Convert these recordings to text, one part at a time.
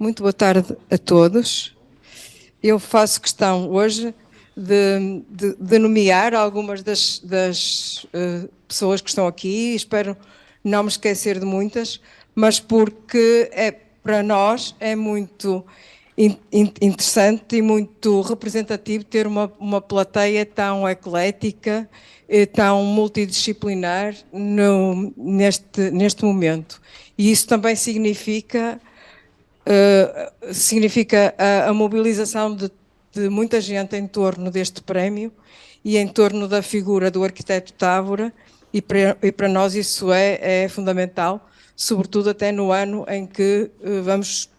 Muito boa tarde a todos. Eu faço questão hoje de nomear algumas das pessoas que estão aqui, espero não me esquecer de muitas, mas porque para nós é muito interessante e muito representativo ter uma plateia tão eclética, tão multidisciplinar neste momento. E isso também significa a mobilização de muita gente em torno deste prémio e em torno da figura do arquiteto Távora, e para nós isso é fundamental, sobretudo até no ano em que vamos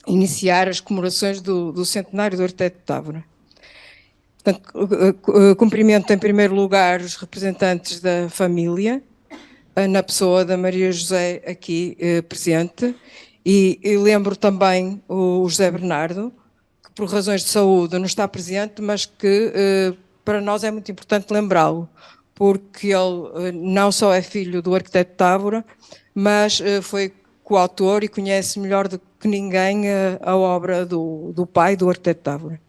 iniciar as comemorações do centenário do arquiteto Távora. Portanto, cumprimento em primeiro lugar os representantes da família, na pessoa da Maria José aqui presente, e lembro também o José Bernardo, que por razões de saúde não está presente, mas que para nós é muito importante lembrá-lo, porque ele não só é filho do arquiteto Távora, mas foi coautor e conhece melhor do que ninguém a obra do pai do arquiteto Távora.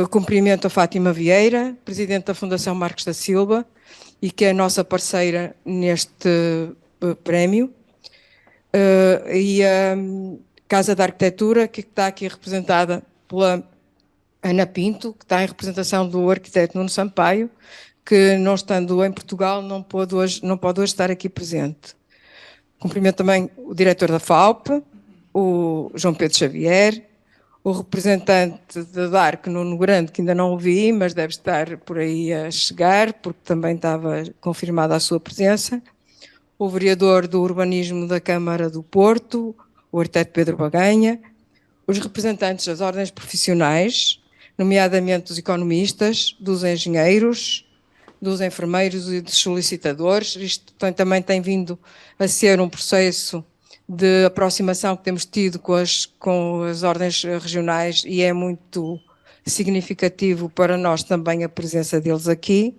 Cumprimento a Fátima Vieira, presidente da Fundação Marcos da Silva, e que é a nossa parceira neste prémio, e a Casa da Arquitetura, que está aqui representada pela Ana Pinto, que está em representação do arquiteto Nuno Sampaio, que não estando em Portugal não pode hoje estar aqui presente. Cumprimento também o diretor da FAUP, o João Pedro Xavier, o representante da DARC, Nuno Grande, que ainda não o vi, mas deve estar por aí a chegar, porque também estava confirmada a sua presença, o vereador do Urbanismo da Câmara do Porto, o arquiteto Pedro Baganha, os representantes das ordens profissionais, nomeadamente dos economistas, dos engenheiros, dos enfermeiros e dos solicitadores. Isto também tem vindo a ser um processo de aproximação que temos tido com as ordens regionais, e é muito significativo para nós também a presença deles aqui.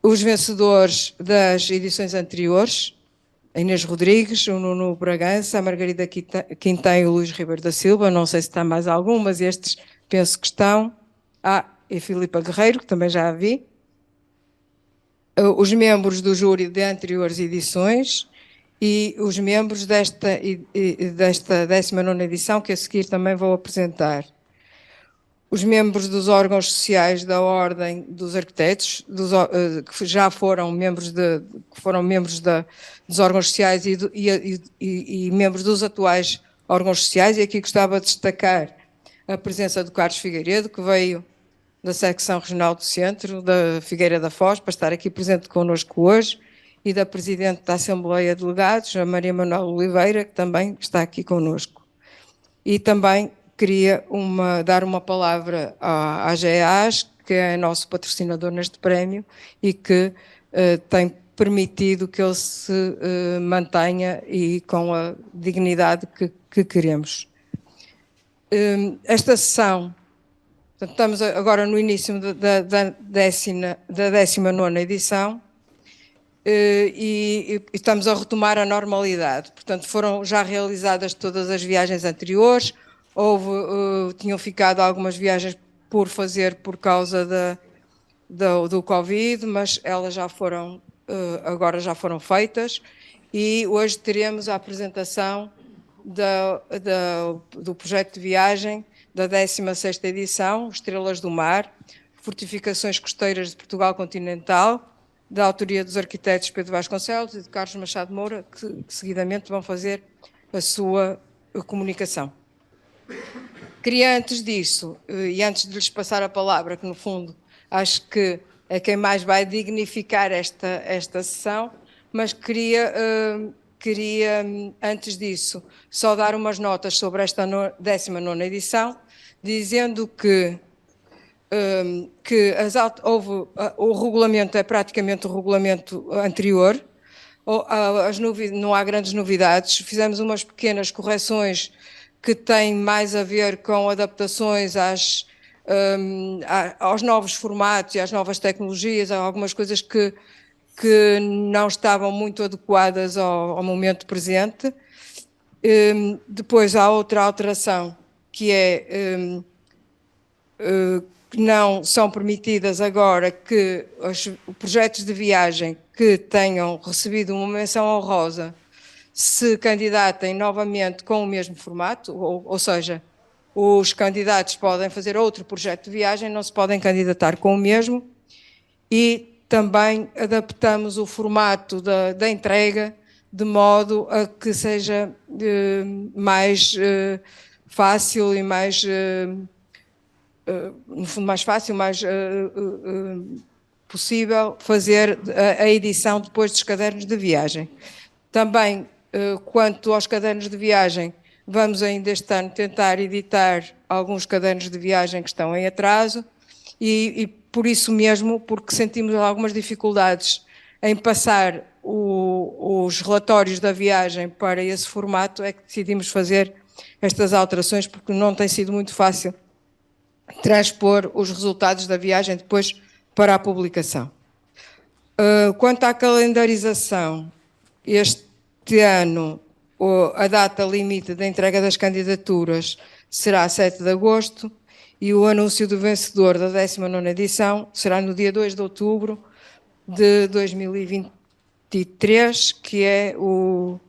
Os vencedores das edições anteriores, a Inês Rodrigues, o Nuno Bragança, a Margarida Quinteiro e o Luís Ribeiro da Silva, não sei se está mais algum, mas estes penso que estão. E a Filipa Guerreiro, que também já a vi. Os membros do júri de anteriores edições e os membros desta 19ª edição, que a seguir também vou apresentar. Os membros dos órgãos sociais da Ordem dos Arquitetos, que já foram membros, dos órgãos sociais e membros dos atuais órgãos sociais, e aqui gostava de destacar a presença do Carlos Figueiredo, que veio da secção regional do Centro, da Figueira da Foz, para estar aqui presente connosco hoje, e da Presidente da Assembleia de Delegados, a Maria Manuela Oliveira, que também está aqui connosco. E também queria dar uma palavra à AGEAS, que é nosso patrocinador neste prémio e que tem permitido que ele se mantenha e com a dignidade que queremos. Esta sessão, portanto, estamos agora no início da 19ª edição, e estamos a retomar a normalidade. Portanto, foram já realizadas todas as viagens anteriores, tinham ficado algumas viagens por fazer por causa do Covid, mas elas agora já foram feitas, e hoje teremos a apresentação do projeto de viagem da 16ª edição, Estrelas do Mar, Fortificações Costeiras de Portugal Continental, da autoria dos arquitetos Pedro Vasconcelos e de Carlos Machado Moura, que seguidamente vão fazer a sua comunicação. Queria, antes disso, e antes de lhes passar a palavra, que no fundo acho que é quem mais vai dignificar esta sessão, mas queria, antes disso, só dar umas notas sobre esta 19ª edição, dizendo que o regulamento é praticamente o regulamento anterior, não há grandes novidades, fizemos umas pequenas correções que têm mais a ver com adaptações aos novos formatos e às novas tecnologias, há algumas coisas que não estavam muito adequadas ao momento presente, Depois há outra alteração, que é que não são permitidas agora que os projetos de viagem que tenham recebido uma menção honrosa se candidatem novamente com o mesmo formato, ou seja, os candidatos podem fazer outro projeto de viagem, não se podem candidatar com o mesmo, e também adaptamos o formato da entrega de modo a que seja mais fácil e mais, no fundo, mais fácil, mais possível fazer a edição depois dos cadernos de viagem. Também, quanto aos cadernos de viagem, vamos ainda este ano tentar editar alguns cadernos de viagem que estão em atraso e por isso mesmo, porque sentimos algumas dificuldades em passar os relatórios da viagem para esse formato, é que decidimos fazer estas alterações, porque não tem sido muito fácil transpor os resultados da viagem depois para a publicação. Quanto à calendarização, este ano a data limite da entrega das candidaturas será 7 de agosto e o anúncio do vencedor da 19ª edição será no dia 2 de outubro de 2023, que é o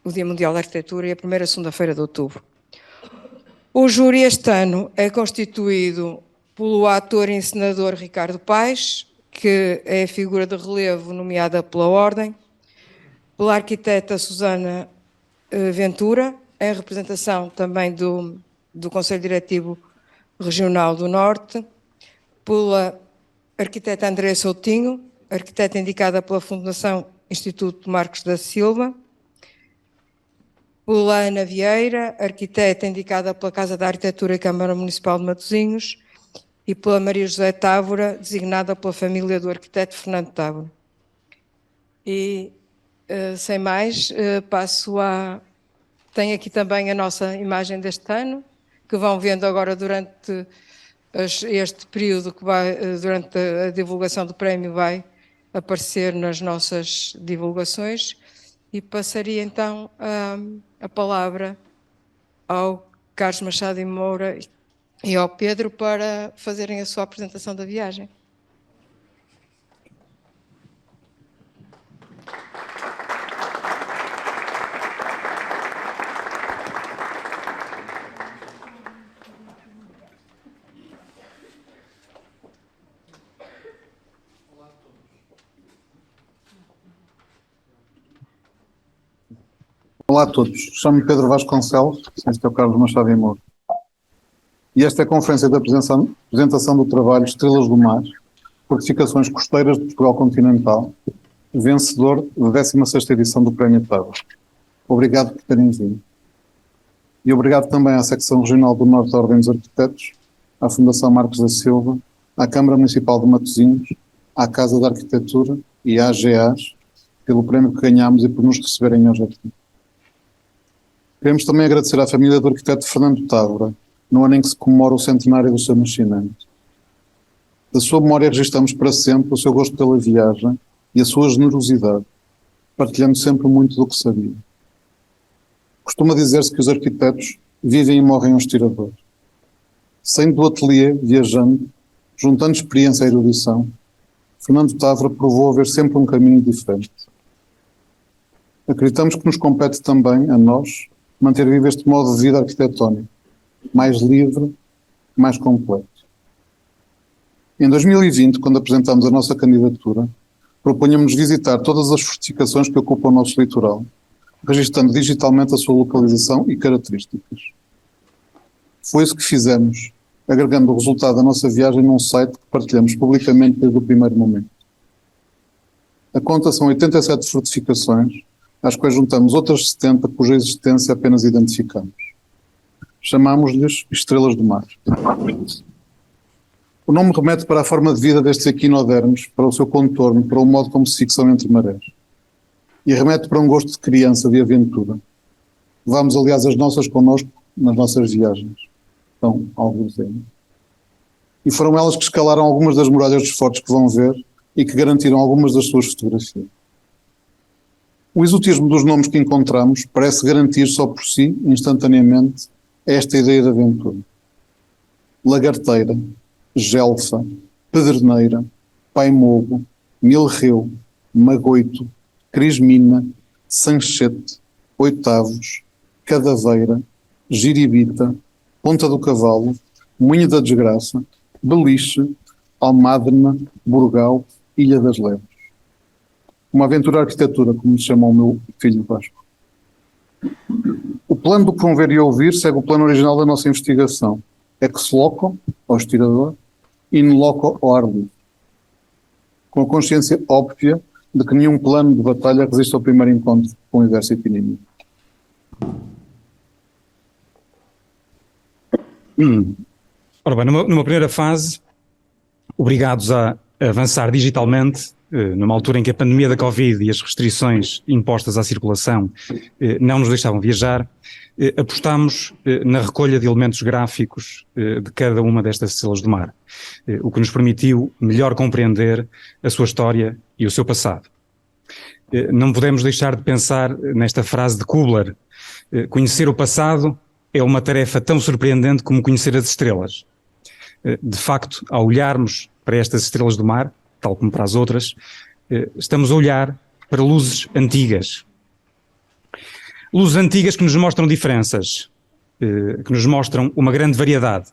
Dia Mundial da Arquitetura e a primeira segunda-feira de outubro. O júri este ano é constituído pelo ator e encenador Ricardo Paes, que é a figura de relevo nomeada pela Ordem, pela arquiteta Susana Ventura, em representação também do Conselho Diretivo Regional do Norte, pela arquiteta Andréa Soutinho, arquiteta indicada pela Fundação Instituto Marcos da Silva, pela Ana Vieira, arquiteta indicada pela Casa da Arquitetura e Câmara Municipal de Matosinhos, e pela Maria José Távora, designada pela família do arquiteto Fernando Távora. E, sem mais, passo a... Tem aqui também a nossa imagem deste ano, que vão vendo agora durante este período, que vai, durante a divulgação do prémio, vai aparecer nas nossas divulgações. E passaria então a palavra ao Carlos Machado e Moura e ao Pedro para fazerem a sua apresentação da viagem. Olá a todos, chamo-me Pedro Vasconcelos, este é o Carlos Machado e Moura. E esta é a conferência de apresentação do trabalho Estrelas do Mar, Fortificações Costeiras de Portugal Continental, vencedor da 16ª edição do Prémio Távora. Obrigado por terem vindo. E obrigado também à Secção Regional do Norte da Ordem dos Arquitetos, à Fundação Marcos da Silva, à Câmara Municipal de Matosinhos, à Casa da Arquitetura e à AGAs, pelo prémio que ganhámos e por nos receberem hoje aqui. Queremos também agradecer à família do arquiteto Fernando Távora, no ano em que se comemora o centenário do seu nascimento. Da sua memória registramos para sempre o seu gosto pela viagem e a sua generosidade, partilhando sempre muito do que sabia. Costuma dizer-se que os arquitetos vivem e morrem aos tiradores. Saindo do ateliê, viajando, juntando experiência e erudição, Fernando Távora provou haver sempre um caminho diferente. Acreditamos que nos compete também, a nós, manter vivo este modo de vida arquitetónico, mais livre, mais completo. Em 2020, quando apresentámos a nossa candidatura, propunhamos visitar todas as fortificações que ocupam o nosso litoral, registando digitalmente a sua localização e características. Foi isso que fizemos, agregando o resultado da nossa viagem num site que partilhamos publicamente desde o primeiro momento. A conta são 87 fortificações, às quais juntamos outras 70 cuja existência apenas identificamos. Chamamos-lhes Estrelas do Mar. O nome remete para a forma de vida destes equinodermos, para o seu contorno, para o modo como se fixam entre marés. E remete para um gosto de criança, de aventura. Levamos, aliás, as nossas connosco nas nossas viagens. Então, alguns deles. E foram elas que escalaram algumas das muralhas dos fortes que vão ver e que garantiram algumas das suas fotografias. O exotismo dos nomes que encontramos parece garantir só por si, instantaneamente, esta ideia de aventura. Lagarteira, Gelfa, Pedreneira, Paimogo, Milreu, Magoito, Crismina, Sanchete, Oitavos, Cadaveira, Giribita, Ponta do Cavalo, Moinho da Desgraça, Beliche, Almadrena, Burgal, Ilha das Leves. Uma aventura arquitetura, como se chama o meu filho Vasco. O plano do que vão ver e ouvir segue o plano original da nossa investigação. Ex loco, ao estirador, in loco, ao ar livre. Com a consciência óbvia de que nenhum plano de batalha resiste ao primeiro encontro com o exército inimigo. Ora bem, numa primeira fase, obrigados a avançar digitalmente, numa altura em que a pandemia da Covid e as restrições impostas à circulação não nos deixavam viajar, apostámos na recolha de elementos gráficos de cada uma destas estrelas do mar, o que nos permitiu melhor compreender a sua história e o seu passado. Não podemos deixar de pensar nesta frase de Kubler: conhecer o passado é uma tarefa tão surpreendente como conhecer as estrelas. De facto, ao olharmos para estas estrelas do mar, tal como para as outras, estamos a olhar para luzes antigas. Luzes antigas que nos mostram diferenças, que nos mostram uma grande variedade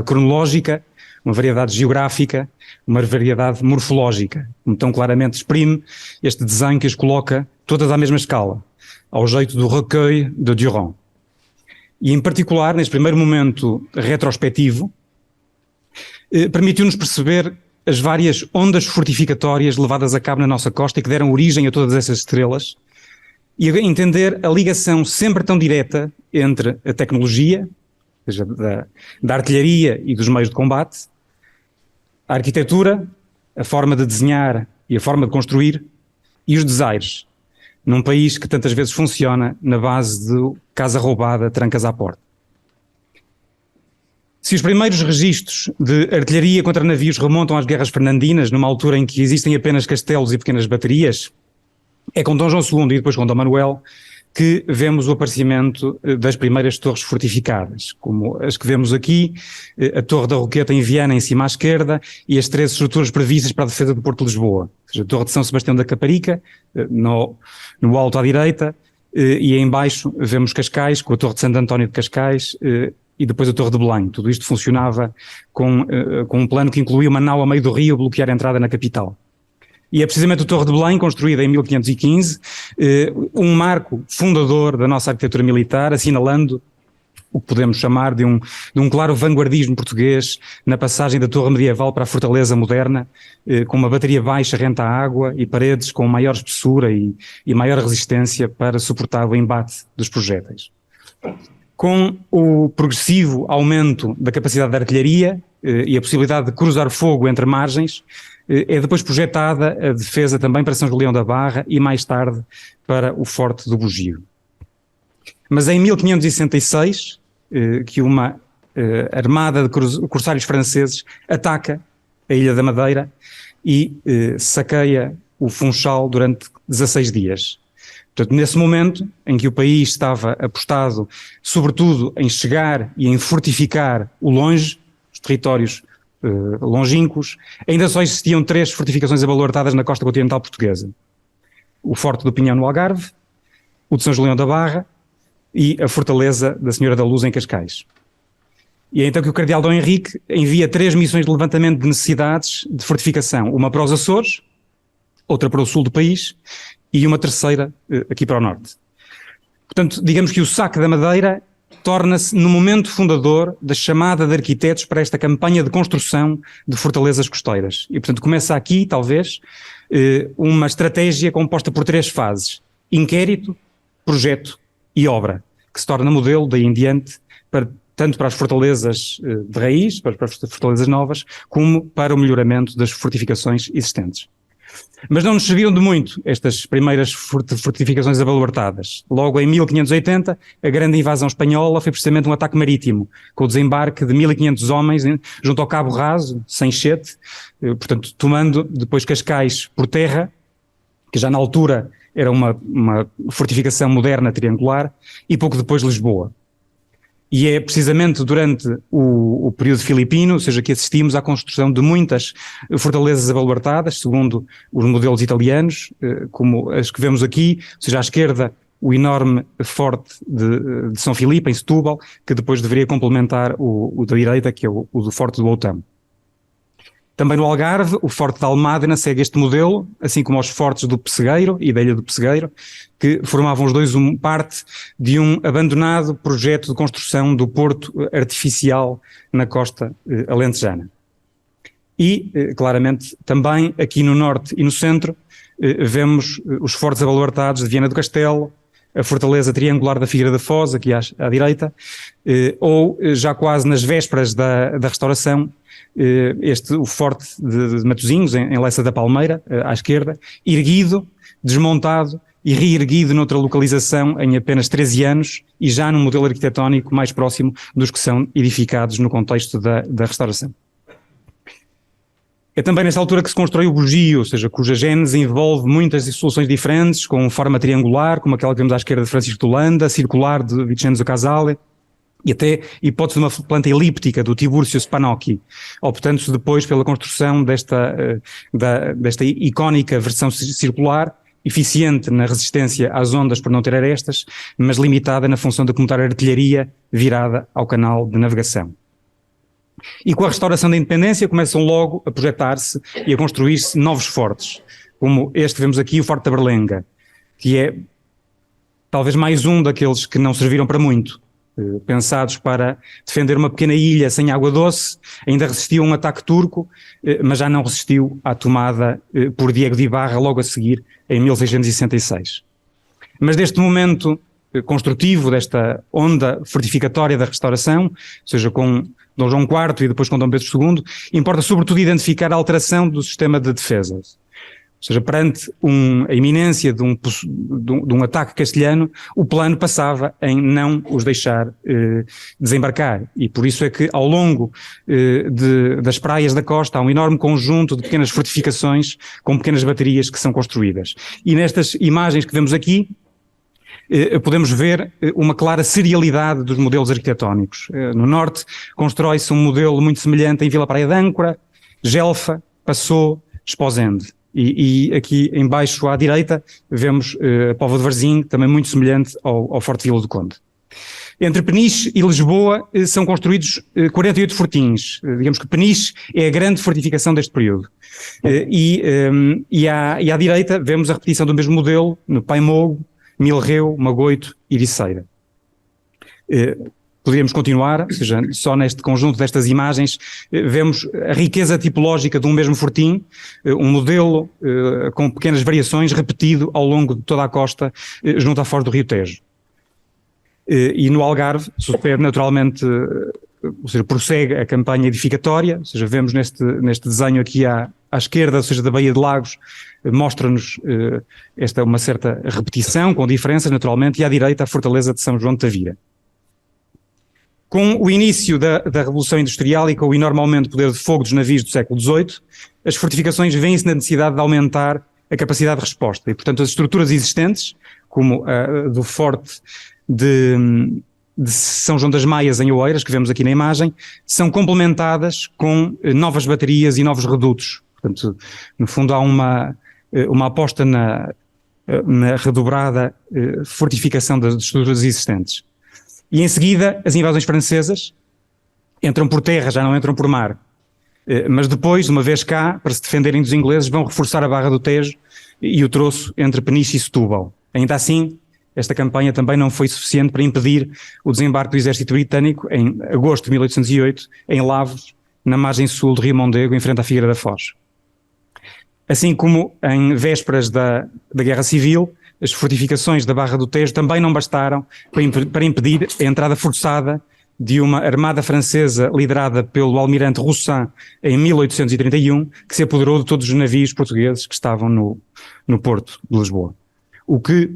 cronológica, uma variedade geográfica, uma variedade morfológica, como tão claramente exprime este desenho que as coloca todas à mesma escala, ao jeito do Recueil de Durand. E em particular, neste primeiro momento retrospectivo, permitiu-nos perceber as várias ondas fortificatórias levadas a cabo na nossa costa e que deram origem a todas essas estrelas, e entender a ligação sempre tão direta entre a tecnologia, ou seja, da artilharia e dos meios de combate, a arquitetura, a forma de desenhar e a forma de construir, e os desaires, num país que tantas vezes funciona na base de casa roubada, trancas à porta. Se os primeiros registros de artilharia contra navios remontam às guerras fernandinas, numa altura em que existem apenas castelos e pequenas baterias, é com Dom João II e depois com Dom Manuel que vemos o aparecimento das primeiras torres fortificadas, como as que vemos aqui, a Torre da Roqueta em Viana, em cima à esquerda, e as 13 estruturas previstas para a defesa do Porto de Lisboa, ou seja, a Torre de São Sebastião da Caparica, no alto à direita, e em baixo vemos Cascais, com a Torre de Santo António de Cascais, e depois a Torre de Belém. Tudo isto funcionava com um plano que incluía uma nau a meio do rio a bloquear a entrada na capital. E é precisamente a Torre de Belém, construída em 1515, um marco fundador da nossa arquitetura militar, assinalando o que podemos chamar de um claro vanguardismo português na passagem da torre medieval para a fortaleza moderna, com uma bateria baixa rente à água e paredes com maior espessura e maior resistência para suportar o embate dos projéteis. Com o progressivo aumento da capacidade da artilharia e a possibilidade de cruzar fogo entre margens, é depois projetada a defesa também para São Julião da Barra e mais tarde para o Forte do Bugio. Mas em 1566, que uma armada de corsários franceses ataca a Ilha da Madeira e saqueia o Funchal durante 16 dias. Portanto, nesse momento em que o país estava apostado sobretudo em chegar e em fortificar o longe, os territórios longínquos, ainda só existiam 3 fortificações abaluartadas na costa continental portuguesa: o Forte do Pinhão no Algarve, o de São Julião da Barra e a Fortaleza da Senhora da Luz em Cascais. E é então que o cardeal Dom Henrique envia 3 missões de levantamento de necessidades de fortificação, uma para os Açores, outra para o sul do país e uma terceira aqui para o norte. Portanto, digamos que o saque da Madeira torna-se no momento fundador da chamada de arquitetos para esta campanha de construção de fortalezas costeiras. E, portanto, começa aqui, talvez, uma estratégia composta por 3 fases: inquérito, projeto e obra, que se torna modelo daí em diante, tanto para as fortalezas de raiz, para as fortalezas novas, como para o melhoramento das fortificações existentes. Mas não nos serviram de muito estas primeiras fortificações abaluartadas. Logo em 1580, a grande invasão espanhola foi precisamente um ataque marítimo, com o desembarque de 1500 homens junto ao Cabo Raso, Sanchete, portanto tomando depois Cascais por terra, que já na altura era uma fortificação moderna triangular, e pouco depois Lisboa. E é precisamente durante o período filipino, ou seja, que assistimos à construção de muitas fortalezas abaluartadas, segundo os modelos italianos, como as que vemos aqui, ou seja, à esquerda o enorme forte de São Filipe, em Setúbal, que depois deveria complementar o da direita, que é o do forte do Outão. Também no Algarve, o forte da Almádena segue este modelo, assim como os fortes do Pessegueiro e da Ilha do Pessegueiro, que formavam os dois parte de um abandonado projeto de construção do porto artificial na costa alentejana. E, claramente, também aqui no norte e no centro, vemos os fortes abaluartados de Viana do Castelo, a fortaleza triangular da Figueira da Foz, aqui à direita, ou já quase nas vésperas da restauração, o forte de Matosinhos, em Lessa da Palmeira, à esquerda, erguido, desmontado e reerguido noutra localização em apenas 13 anos e já num modelo arquitetónico mais próximo dos que são edificados no contexto da restauração. É também nesta altura que se constrói o Bugio, ou seja, cuja gênese envolve muitas soluções diferentes, com forma triangular, como aquela que vemos à esquerda de Francisco de Holanda, circular de Vincenzo Casale, e até hipótese de uma planta elíptica do Tiburcio Spanocchi, optando-se depois pela construção desta icónica versão circular, eficiente na resistência às ondas por não ter arestas, mas limitada na função de comutar a artilharia virada ao canal de navegação. E com a restauração da independência começam logo a projetar-se e a construir-se novos fortes, como este que vemos aqui, o Forte da Berlenga, que é talvez mais um daqueles que não serviram para muito, pensados para defender uma pequena ilha sem água doce, ainda resistiu a um ataque turco, mas já não resistiu à tomada por Diego de Ibarra logo a seguir, em 1666. Mas deste momento construtivo, desta onda fortificatória da restauração, ou seja, com Dom João IV e depois com Dom Pedro II, importa sobretudo identificar a alteração do sistema de defesa. Ou seja, perante a iminência de um ataque castelhano, o plano passava em não os deixar desembarcar. E por isso é que ao longo das praias da costa há um enorme conjunto de pequenas fortificações com pequenas baterias que são construídas. E nestas imagens que vemos aqui, podemos ver uma clara serialidade dos modelos arquitetónicos. No norte constrói-se um modelo muito semelhante em Vila Praia de Âncora, Gelfa, Passau, Esposende. E aqui em baixo à direita vemos a Póvoa de Varzim, também muito semelhante ao Forte Vila do Conde. Entre Peniche e Lisboa são construídos 48 fortins. Digamos que Peniche é a grande fortificação deste período. E à direita vemos a repetição do mesmo modelo no Paimogo, Milreu, Magoito e Ericeira. Poderíamos continuar, ou seja, só neste conjunto destas imagens vemos a riqueza tipológica de um mesmo fortim, um modelo com pequenas variações repetido ao longo de toda a costa junto à foz do Rio Tejo. E no Algarve sucede naturalmente, ou seja, prossegue a campanha edificatória, ou seja, vemos neste desenho aqui à esquerda, ou seja, da Baía de Lagos, mostra-nos uma certa repetição, com diferenças naturalmente, e à direita a fortaleza de São João de Tavira. Com o início da Revolução Industrial e com o enorme aumento do poder de fogo dos navios do século XVIII, as fortificações veem-se na necessidade de aumentar a capacidade de resposta e, portanto, as estruturas existentes, como a do Forte de São João das Maias em Oeiras, que vemos aqui na imagem, são complementadas com novas baterias e novos redutos. Portanto, no fundo há uma aposta na redobrada fortificação das estruturas existentes. E em seguida as invasões francesas entram por terra, já não entram por mar. Mas depois, uma vez cá, para se defenderem dos ingleses, vão reforçar a Barra do Tejo e o troço entre Peniche e Setúbal. Ainda assim, esta campanha também não foi suficiente para impedir o desembarque do exército britânico em agosto de 1808, em Lavos, na margem sul do Rio Mondego, em frente à Figueira da Foz. Assim como em vésperas da Guerra Civil, as fortificações da Barra do Tejo também não bastaram para impedir a entrada forçada de uma armada francesa liderada pelo almirante Roussin em 1831, que se apoderou de todos os navios portugueses que estavam no porto de Lisboa. O que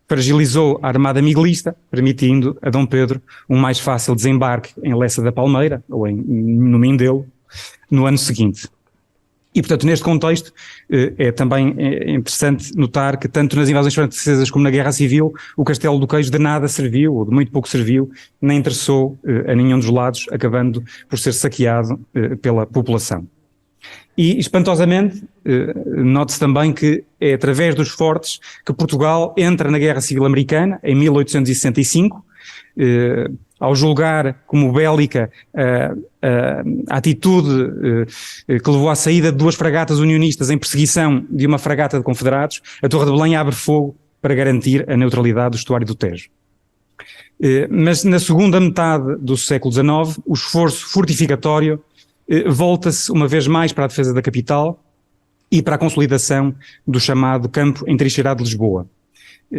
fragilizou a armada miguelista, permitindo a Dom Pedro um mais fácil desembarque em Lessa da Palmeira, ou no Mindelo, no ano seguinte. E, portanto, neste contexto, é também interessante notar que tanto nas invasões francesas como na Guerra Civil, o Castelo do Queijo de nada serviu, ou de muito pouco serviu, nem interessou a nenhum dos lados, acabando por ser saqueado pela população. E, espantosamente, note-se também que é através dos fortes que Portugal entra na Guerra Civil Americana, em 1865, ao julgar como bélica a atitude que levou à saída de 2 fragatas unionistas em perseguição de uma fragata de confederados, a Torre de Belém abre fogo para garantir a neutralidade do estuário do Tejo. Mas na segunda metade do século XIX, o esforço fortificatório volta-se uma vez mais para a defesa da capital e para a consolidação do chamado campo entrincheirado de Lisboa.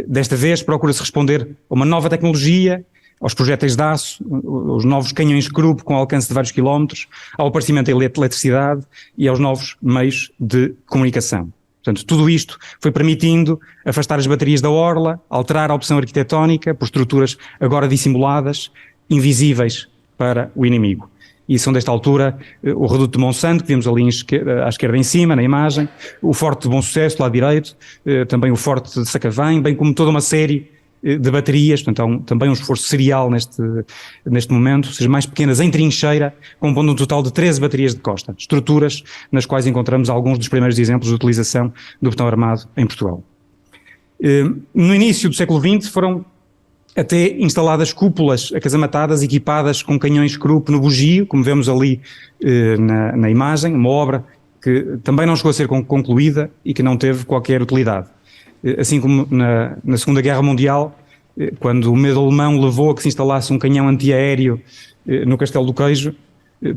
Desta vez procura-se responder a uma nova tecnologia, aos projéteis de aço, aos novos canhões Krupp com alcance de vários quilómetros, ao aparecimento da eletricidade e aos novos meios de comunicação. Portanto, tudo isto foi permitindo afastar as baterias da orla, alterar a opção arquitetónica por estruturas agora dissimuladas, invisíveis para o inimigo. E são desta altura o Reduto de Monsanto, que vimos ali à esquerda em cima, na imagem, o Forte de Bom Sucesso, do lado direito, também o Forte de Sacavém, bem como toda uma série de baterias, portanto também um esforço serial neste momento, ou seja, mais pequenas em trincheira, compondo um total de 13 baterias de costa, estruturas nas quais encontramos alguns dos primeiros exemplos de utilização do botão armado em Portugal. No início do século XX foram até instaladas cúpulas acasamatadas equipadas com canhões Krupp no Bugio, como vemos ali na imagem, uma obra que também não chegou a ser concluída e que não teve qualquer utilidade. Assim como na Segunda Guerra Mundial, quando o medo alemão levou a que se instalasse um canhão antiaéreo no Castelo do Queijo,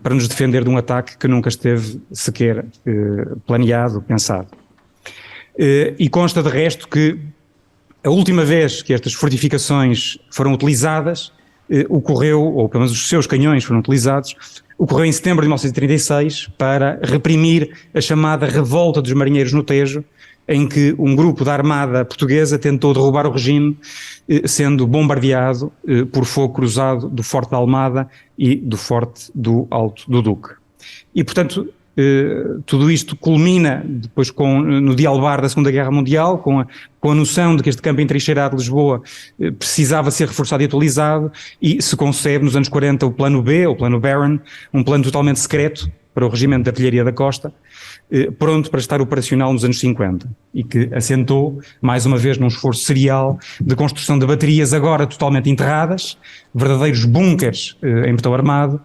para nos defender de um ataque que nunca esteve sequer planeado, pensado. E consta de resto que a última vez que estas fortificações foram utilizadas, ocorreu, ou pelo menos os seus canhões foram utilizados, ocorreu em setembro de 1936 para reprimir a chamada Revolta dos Marinheiros no Tejo, em que um grupo da Armada Portuguesa tentou derrubar o regime, sendo bombardeado por fogo cruzado do Forte da Almada e do Forte do Alto do Duque. E, portanto, tudo isto culmina depois no dialbar da Segunda Guerra Mundial, com a noção de que este campo entrincheirado de Lisboa precisava ser reforçado e atualizado, e se concebe nos anos 40 o Plano B, ou o Plano Barron, um plano totalmente secreto para o Regimento de Artilharia da Costa, pronto para estar operacional nos anos 50, e que assentou, mais uma vez, num esforço serial de construção de baterias agora totalmente enterradas, verdadeiros bunkers em botão armado,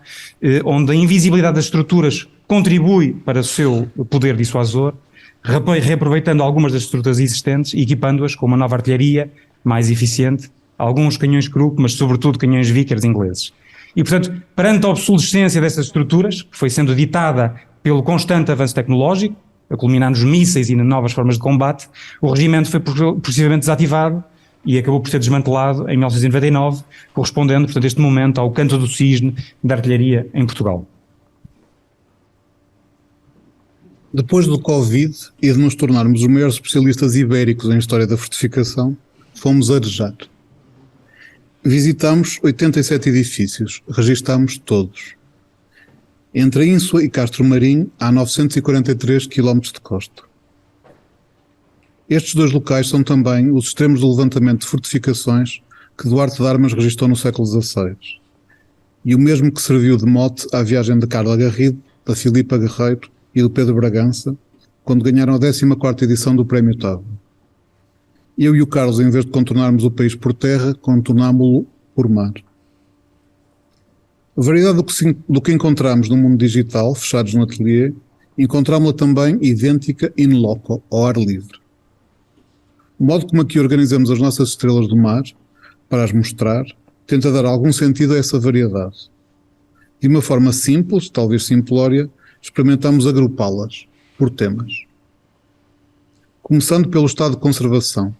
onde a invisibilidade das estruturas contribui para o seu poder dissuasor, reaproveitando algumas das estruturas existentes e equipando-as com uma nova artilharia mais eficiente, alguns canhões Krupp, mas sobretudo canhões Vickers ingleses. E, portanto, perante a obsolescência dessas estruturas, que foi sendo ditada pelo constante avanço tecnológico, a culminar nos mísseis e nas novas formas de combate, o regimento foi progressivamente desativado e acabou por ser desmantelado em 1999, correspondendo, portanto, este momento ao canto do cisne da artilharia em Portugal. Depois do Covid e de nos tornarmos os maiores especialistas ibéricos em história da fortificação, fomos arejar. Visitamos 87 edifícios, registámos todos. Entre Ínsua e Castro Marinho há 943 km de costa. Estes dois locais são também os extremos do levantamento de fortificações que Duarte de Armas registrou no século XVI, e o mesmo que serviu de mote à viagem de Carla Garrido, da Filipa Guerreiro e do Pedro Bragança, quando ganharam a 14ª edição do Prémio Távora. Eu e o Carlos, em vez de contornarmos o país por terra, contornámo-lo por mar. A variedade do que encontramos no mundo digital, fechados no ateliê, encontramos-la também idêntica in loco, ao ar livre. O modo como aqui organizamos as nossas estrelas do mar, para as mostrar, tenta dar algum sentido a essa variedade. De uma forma simples, talvez simplória, experimentamos agrupá-las por temas. Começando pelo estado de conservação.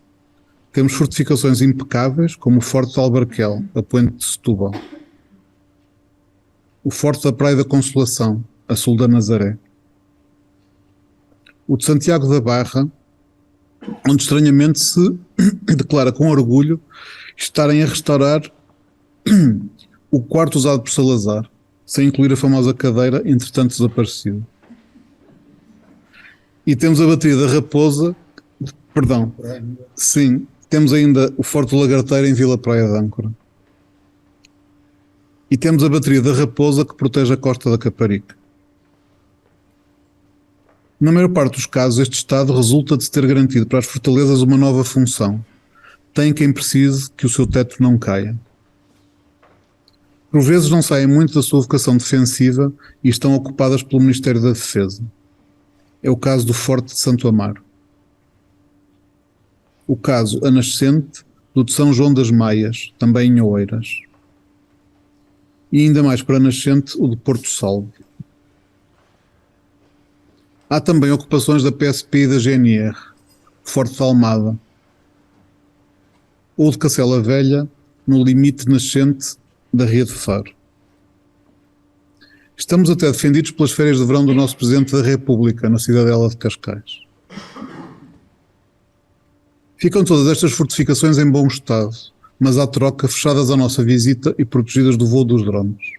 Temos fortificações impecáveis, como o Forte de Albarquel, a Poente de Setúbal. O Forte da Praia da Consolação, a sul da Nazaré. O de Santiago da Barra, onde estranhamente se declara com orgulho estarem a restaurar o quarto usado por Salazar, sem incluir a famosa cadeira, entretanto desaparecida. E temos a bateria da Raposa, perdão, sim, temos ainda o Forte do Lagarteiro em Vila Praia de Âncora. E temos a bateria da Raposa que protege a costa da Caparica. Na maior parte dos casos, este Estado resulta de se ter garantido para as fortalezas uma nova função. Tem quem precise que o seu teto não caia. Por vezes não saem muito da sua vocação defensiva e estão ocupadas pelo Ministério da Defesa. É o caso do Forte de Santo Amaro. O caso a nascente do de São João das Maias, também em Oeiras. E ainda mais para a nascente o de Porto Salvo. Há também ocupações da PSP e da GNR, Forte de Almada, ou de Cacela Velha, no limite nascente da Ria de Faro. Estamos até defendidos pelas férias de verão do nosso Presidente da República, na Cidadela de Cascais. Ficam todas estas fortificações em bom estado, mas à troca fechadas à nossa visita e protegidas do voo dos drones.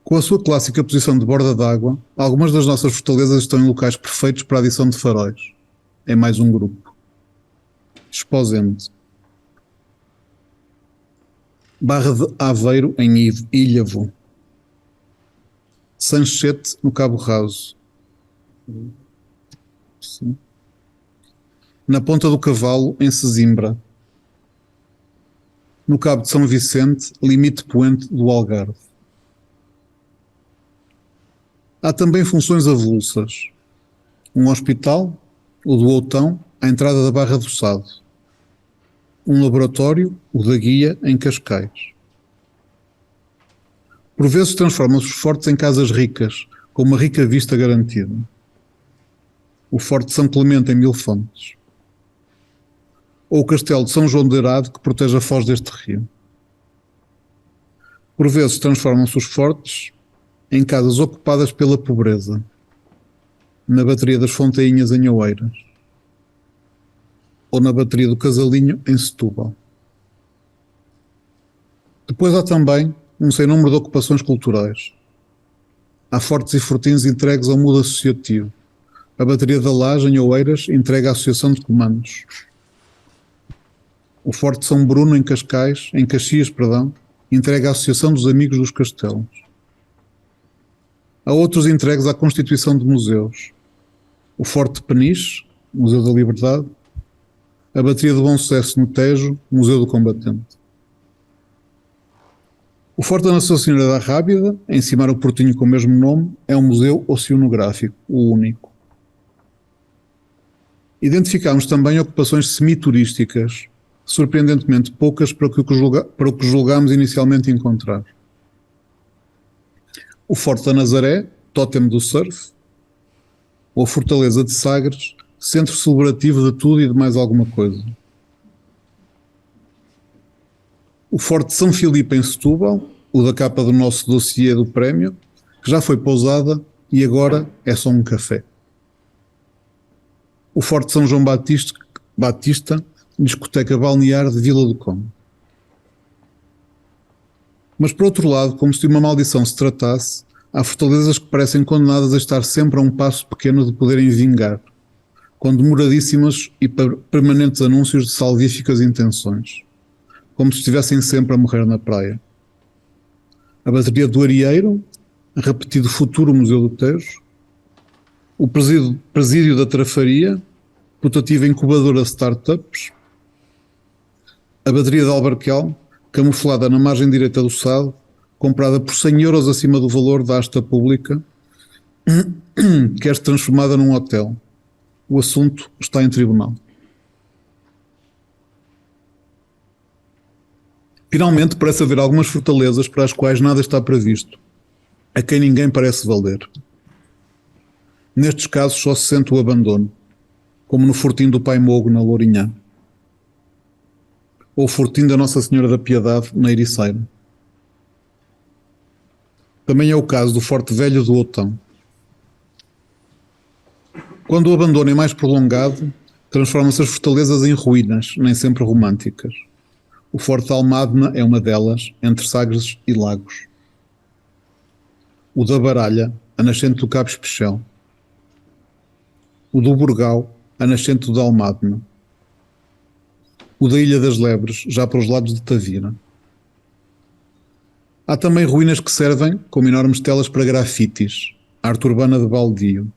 Com a sua clássica posição de borda d'água, algumas das nossas fortalezas estão em locais perfeitos para a adição de faróis. É mais um grupo. Esposende. Barra de Aveiro, em Ilhavo. Sanchete, no Cabo Raso. Sim. Na Ponta do Cavalo, em Sesimbra. No Cabo de São Vicente, limite poente do Algarve. Há também funções avulsas. Um hospital, o do Outão, à entrada da Barra do Sado. Um laboratório, o da Guia, em Cascais. Por vezes transformam-se os fortes em casas ricas, com uma rica vista garantida. O Forte de São Clemente, em Milfontes. Ou o Castelo de São João de Herado, que protege a foz deste rio. Por vezes transformam-se os fortes em casas ocupadas pela pobreza, na bateria das Fontainhas, em Oeiras, ou na bateria do Casalinho, em Setúbal. Depois há também um sem número de ocupações culturais. Há fortes e fortins entregues ao mundo associativo. A bateria da Laje, em Oeiras, entrega à Associação de Comandos. O Forte de São Bruno, em Caxias, entrega à Associação dos Amigos dos Castelos. Há outros entregues à constituição de museus. O Forte de Peniche, Museu da Liberdade. A Bateria de Bom Sucesso, no Tejo, Museu do Combatente. O Forte da Nossa Senhora da Rábida, em Cimar o Portinho com o mesmo nome, é um museu oceanográfico, o único. Identificámos também ocupações semiturísticas, surpreendentemente poucas para o que julgámos inicialmente encontrar. O Forte da Nazaré, tótem do surf, ou a Fortaleza de Sagres, centro celebrativo de tudo e de mais alguma coisa. O Forte de São Filipe, em Setúbal, o da capa do nosso dossiê do prémio, que já foi pousada e agora é só um café. O Forte de São João Batista, discoteca balnear de Vila do Conde. Mas, por outro lado, como se de uma maldição se tratasse, há fortalezas que parecem condenadas a estar sempre a um passo pequeno de poderem vingar, com demoradíssimos e permanentes anúncios de salvíficas intenções, como se estivessem sempre a morrer na praia. A Bateria do Arieiro, a repetido futuro Museu do Tejo, o Presídio da Trafaria, putativa incubadora de startups, a Bateria de Albarquel, camuflada na margem direita do Sado, comprada por 100 euros acima do valor da asta pública, quer-se transformada num hotel. O assunto está em tribunal. Finalmente, parece haver algumas fortalezas para as quais nada está previsto, a quem ninguém parece valer. Nestes casos só se sente o abandono, como no Fortim do Pai Mogo, na Lourinhã, ou o Fortim da Nossa Senhora da Piedade, na Ericeira. Também é o caso do Forte Velho do Outão. Quando o abandono é mais prolongado, transformam-se as fortalezas em ruínas, nem sempre românticas. O Forte de Almadna é uma delas, entre Sagres e Lagos. O da Baralha, a nascente do Cabo Especial. o do Burgal, a nascente do Dalmadna, o da Ilha das Lebres, já para os lados de Tavira. Há também ruínas que servem como enormes telas para grafites, a arte urbana de Baldio,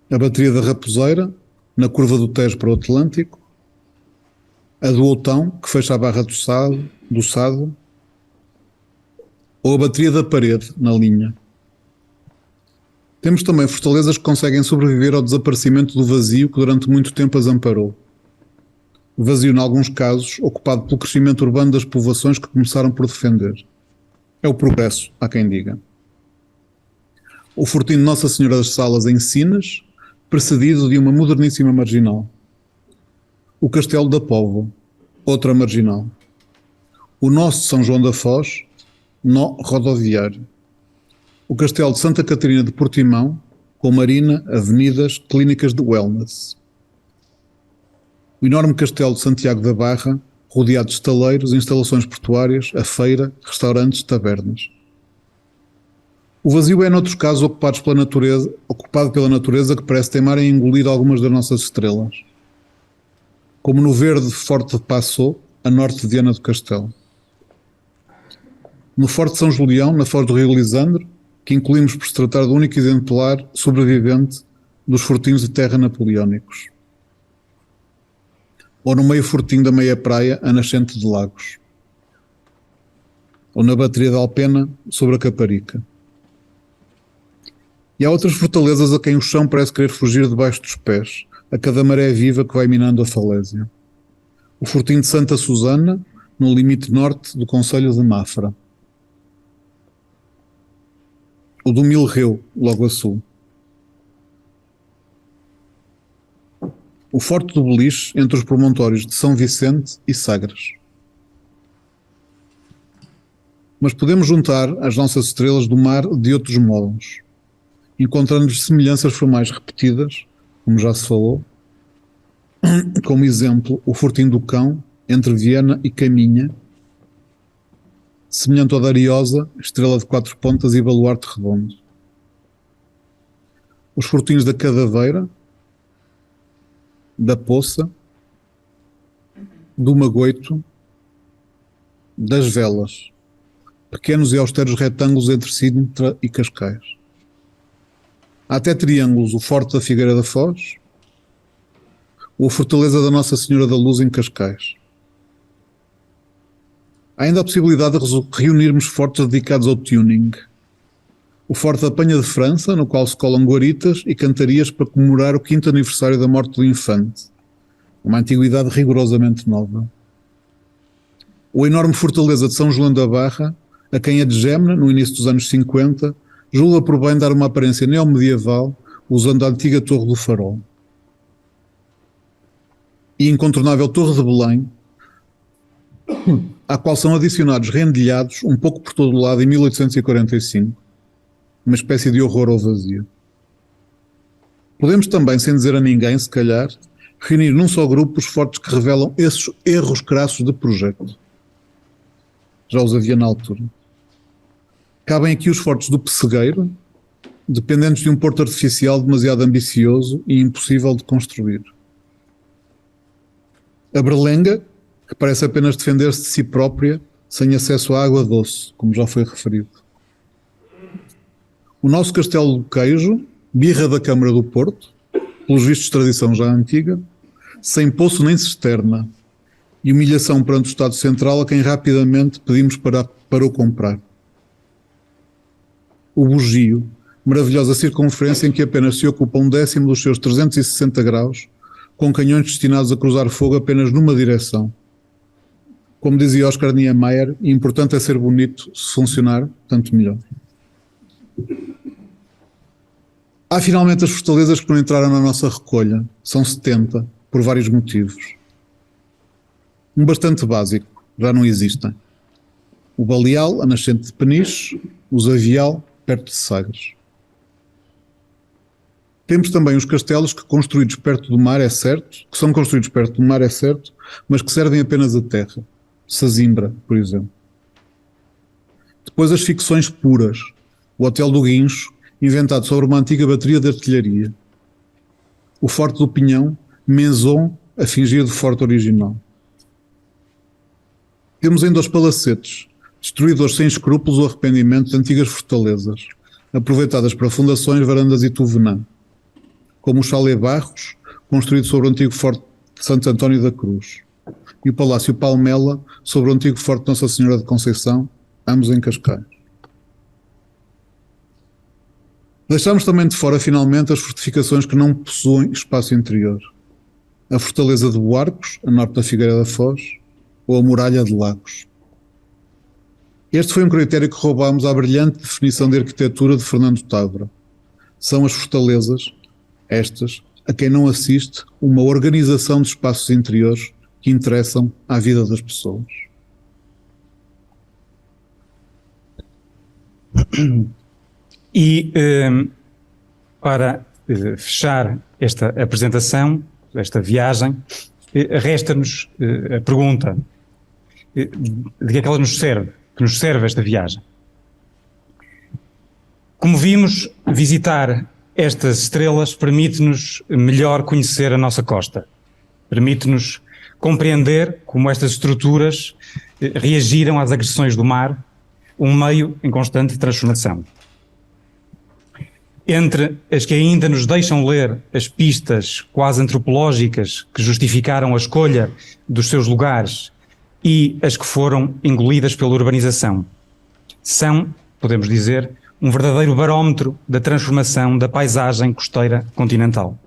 a bateria da Raposeira, na curva do Tejo para o Atlântico, a do Outão, que fecha a Barra do Sado, ou a bateria da Parede, na linha. Temos também fortalezas que conseguem sobreviver ao desaparecimento do vazio que durante muito tempo as amparou. Vazio, em alguns casos, ocupado pelo crescimento urbano das povoações que começaram por defender. É o progresso, há quem diga. O fortim de Nossa Senhora das Salas em Sines, precedido de uma moderníssima marginal. O Castelo da Póvoa, outra marginal. O nosso São João da Foz, nó rodoviário. O Castelo de Santa Catarina de Portimão, com marina, avenidas, clínicas de wellness. O enorme Castelo de Santiago da Barra, rodeado de estaleiros, instalações portuárias, a feira, restaurantes, tabernas. O vazio é, noutros casos, ocupado pela natureza que parece teimar em engolir algumas das nossas estrelas. Como no verde Forte de Passau, a norte de Viana do Castelo. No Forte São Julião, na Foz do Rio Lisandro, que incluímos por se tratar do único exemplar sobrevivente dos fortinhos de terra napoleónicos. Ou no meio fortinho da meia praia, a nascente de Lagos. Ou na bateria de Alpena, sobre a Caparica. E há outras fortalezas a quem o chão parece querer fugir debaixo dos pés, a cada maré viva que vai minando a falésia. O fortinho de Santa Susana, no limite norte do concelho de Mafra. O do Milreu, logo a sul. O Forte do Beliche, entre os promontórios de São Vicente e Sagres. Mas podemos juntar as nossas estrelas do mar de outros modos, encontrando-lhes semelhanças formais repetidas, como já se falou, como exemplo, o Fortim do Cão, entre Viena e Caminha, semelhante ao da Ariosa, estrela de 4 pontas e baluarte redondo. Os fortinhos da Cadaveira, da Poça, do Magoito, das Velas, pequenos e austeros retângulos entre Sintra e Cascais. Há até triângulos, o Forte da Figueira da Foz, ou a Fortaleza da Nossa Senhora da Luz em Cascais. Há ainda a possibilidade de reunirmos fortes dedicados ao tuning. O Forte da Penha de França, no qual se colam guaritas e cantarias para comemorar o 5º aniversário da morte do infante. Uma antiguidade rigorosamente nova. Ou a enorme Fortaleza de São João da Barra, a quem a de Gemna, no início dos anos 50, julga por bem dar uma aparência neomedieval usando a antiga Torre do Farol. E a incontornável Torre de Belém, à qual são adicionados rendilhados um pouco por todo o lado em 1845. Uma espécie de horror ao vazio. Podemos também, sem dizer a ninguém, se calhar, reunir num só grupo os fortes que revelam esses erros crassos de projeto. Já os havia na altura. Cabem aqui os fortes do Pessegueiro, dependentes de um porto artificial demasiado ambicioso e impossível de construir. A Berlenga, que parece apenas defender-se de si própria, sem acesso à água doce, como já foi referido. O nosso Castelo do Queijo, birra da Câmara do Porto, pelos vistos de tradição já antiga, sem poço nem cisterna, e humilhação perante o Estado Central a quem rapidamente pedimos para o comprar. O Bugio, maravilhosa circunferência em que apenas se ocupa 1/10 dos seus 360 graus, com canhões destinados a cruzar fogo apenas numa direção. Como dizia Oscar Niemeyer, importante é ser bonito, se funcionar, tanto melhor. Há finalmente as fortalezas que não entraram na nossa recolha. São 70, por vários motivos. Um bastante básico, já não existem. O Baleal, a nascente de Peniche, o Zavial, perto de Sagres. Temos também os castelos que construídos perto do mar, é certo, que são construídos perto do mar, é certo, mas que servem apenas a terra. Sesimbra, por exemplo. Depois as ficções puras. O Hotel do Guincho, inventado sobre uma antiga bateria de artilharia. o Forte do Pinhão, Maison, a fingir de forte original. Temos ainda os palacetes, destruidores sem escrúpulos ou arrependimento de antigas fortalezas, aproveitadas para fundações, varandas e tuvenã, como o Chalé Barros, construído sobre o antigo Forte de Santo António da Cruz, e o Palácio Palmela, sobre o antigo Forte de Nossa Senhora de Conceição, ambos em Cascais. Deixámos também de fora, finalmente, as fortificações que não possuem espaço interior. A Fortaleza de Buarcos, a norte da Figueira da Foz, ou a Muralha de Lagos. Este foi um critério que roubámos à brilhante definição de arquitetura de Fernando Távora. São as fortalezas, estas, a quem não assiste, uma organização de espaços interiores que interessam à vida das pessoas. E para fechar esta apresentação, esta viagem, resta-nos a pergunta de que é que ela nos serve, que nos serve esta viagem. Como vimos, visitar estas estrelas permite-nos melhor conhecer a nossa costa, permite-nos compreender como estas estruturas reagiram às agressões do mar, um meio em constante transformação. Entre as que ainda nos deixam ler as pistas quase antropológicas que justificaram a escolha dos seus lugares e as que foram engolidas pela urbanização, são, podemos dizer, um verdadeiro barómetro da transformação da paisagem costeira continental.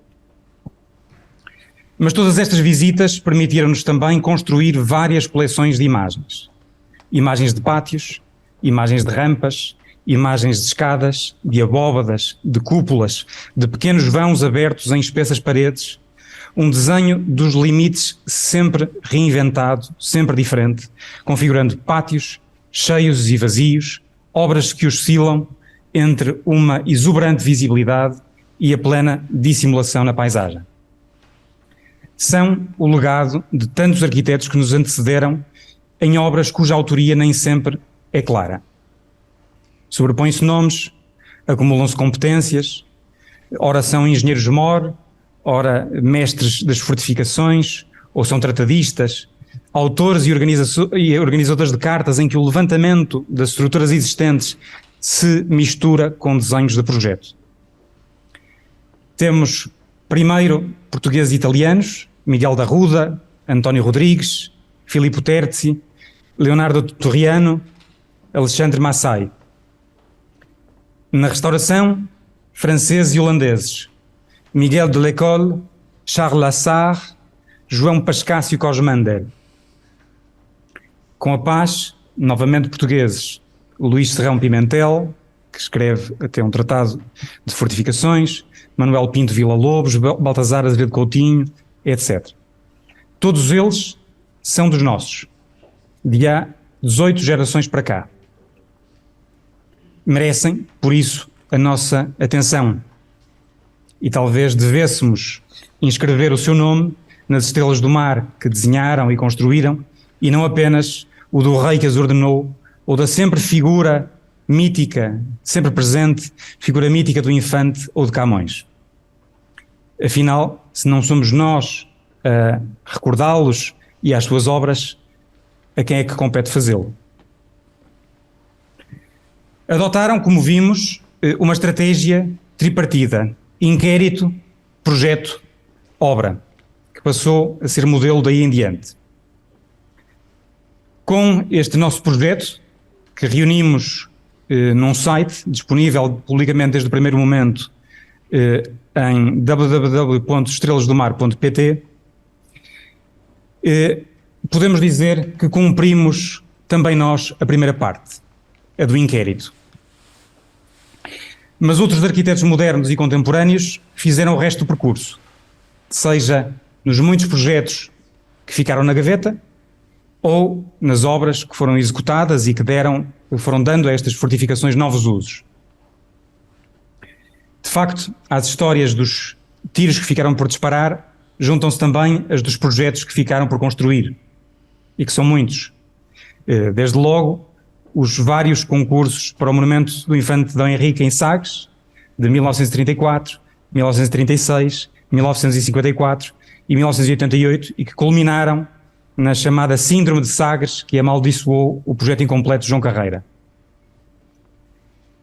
Mas todas estas visitas permitiram-nos também construir várias coleções de imagens. Imagens de pátios, imagens de rampas, imagens de escadas, de abóbadas, de cúpulas, de pequenos vãos abertos em espessas paredes, um desenho dos limites sempre reinventado, sempre diferente, configurando pátios cheios e vazios, obras que oscilam entre uma exuberante visibilidade e a plena dissimulação na paisagem. São o legado de tantos arquitetos que nos antecederam em obras cuja autoria nem sempre é clara. Sobrepõem-se nomes, acumulam-se competências, ora são engenheiros mor, ora mestres das fortificações, ou são tratadistas, autores e organizadores de cartas em que o levantamento das estruturas existentes se mistura com desenhos de projeto. Temos primeiro portugueses e italianos, Miguel da Ruda, António Rodrigues, Filippo Terzi, Leonardo Torriano, Alexandre Massai. Na restauração, franceses e holandeses, Miguel de l'École, Charles Lassard, João Pascácio Cosmander. Com a paz, novamente portugueses, Luís Serrão Pimentel, que escreve até um tratado de fortificações, Manuel Pinto Villa-Lobos, Baltazar Azevedo Coutinho, etc. Todos eles são dos nossos, de há 18 gerações para cá. Merecem, por isso, a nossa atenção. E talvez devêssemos inscrever o seu nome nas estrelas do mar que desenharam e construíram, e não apenas o do rei que as ordenou, ou da sempre figura mítica, sempre presente, figura mítica do Infante ou de Camões. Afinal, se não somos nós a recordá-los e às suas obras, a quem é que compete fazê-lo? Adotaram, como vimos, uma estratégia tripartida: inquérito, projeto, obra, que passou a ser modelo daí em diante. Com este nosso projeto, que reunimos num site disponível publicamente desde o primeiro momento em www.estrelasdomar.pt, podemos dizer que cumprimos também nós a primeira parte, a do inquérito. Mas outros arquitetos modernos e contemporâneos fizeram o resto do percurso, seja nos muitos projetos que ficaram na gaveta ou nas obras que foram executadas e que foram dando a estas fortificações novos usos. De facto, às histórias dos tiros que ficaram por disparar, juntam-se também as dos projetos que ficaram por construir, e que são muitos. Desde logo, os vários concursos para o monumento do Infante D. Henrique em Sagres, de 1934, 1936, 1954 e 1988, e que culminaram na chamada Síndrome de Sagres, que amaldiçoou o projeto incompleto de João Carreira.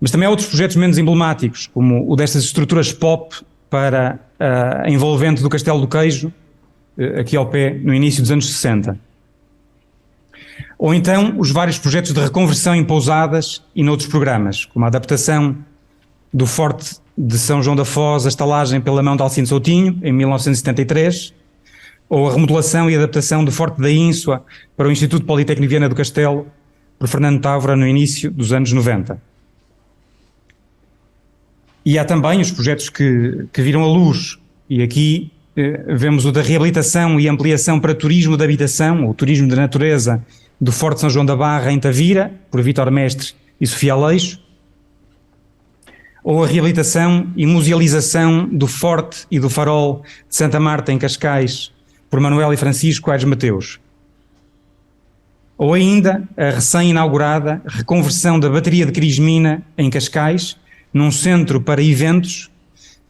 Mas também há outros projetos menos emblemáticos, como o destas estruturas pop para a envolvente do Castelo do Queijo, aqui ao pé, no início dos anos 60. Ou então os vários projetos de reconversão em pousadas e noutros programas, como a adaptação do Forte de São João da Foz, a estalagem pela mão de Alcino Soutinho, em 1973, ou a remodelação e adaptação do Forte da Ínsua para o Instituto Politécnico Viana do Castelo, por Fernando Távora, no início dos anos 90. E há também os projetos que viram a luz, e aqui vemos o da reabilitação e ampliação para turismo de habitação, ou turismo de natureza, do Forte São João da Barra, em Tavira, por Vítor Mestre e Sofia Aleixo, ou a reabilitação e musealização do Forte e do Farol de Santa Marta, em Cascais, por Manuel e Francisco Aires Mateus. Ou ainda a recém-inaugurada reconversão da bateria de Crismina, em Cascais, num centro para eventos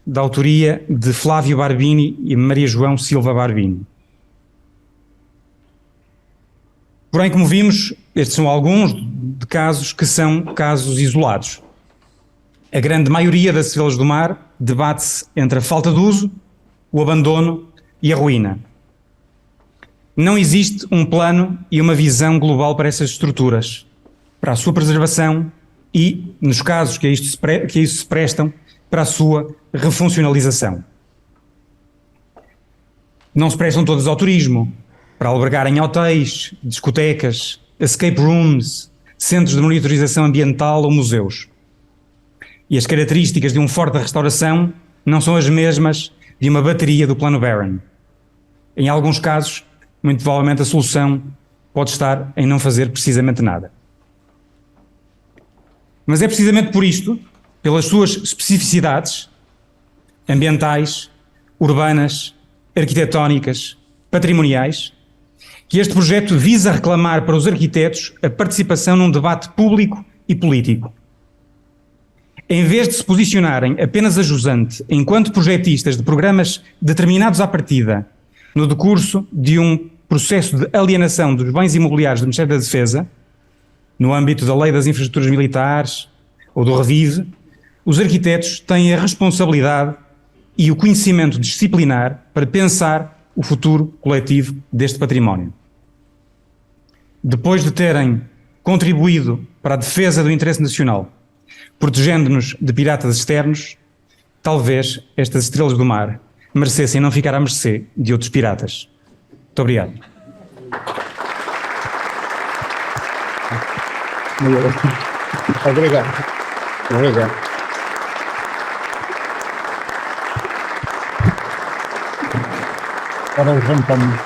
da autoria de Flávio Barbini e Maria João Silva Barbini. Porém, como vimos, estes são alguns de casos que são casos isolados. A grande maioria das estrelas do mar debate-se entre a falta de uso, o abandono e a ruína. Não existe um plano e uma visão global para essas estruturas, para a sua preservação e, nos casos que a isso se prestam, para a sua refuncionalização. Não se prestam todas ao turismo, para albergarem hotéis, discotecas, escape rooms, centros de monitorização ambiental ou museus. E as características de um forte de restauração não são as mesmas de uma bateria do Plano Barron. Em alguns casos, muito provavelmente a solução pode estar em não fazer precisamente nada. Mas é precisamente por isto, pelas suas especificidades ambientais, urbanas, arquitetónicas, patrimoniais, que este projeto visa reclamar para os arquitetos a participação num debate público e político. Em vez de se posicionarem apenas a jusante enquanto projetistas de programas determinados à partida no decurso de um processo de alienação dos bens imobiliários do Ministério da Defesa, no âmbito da Lei das Infraestruturas Militares ou do REVIVE, os arquitetos têm a responsabilidade e o conhecimento disciplinar para pensar o futuro coletivo deste património. Depois de terem contribuído para a defesa do interesse nacional, protegendo-nos de piratas externos, talvez estas estrelas do mar merecessem não ficar à mercê de outros piratas. Muito obrigado. Obrigado. Obrigado. Agora levantamos.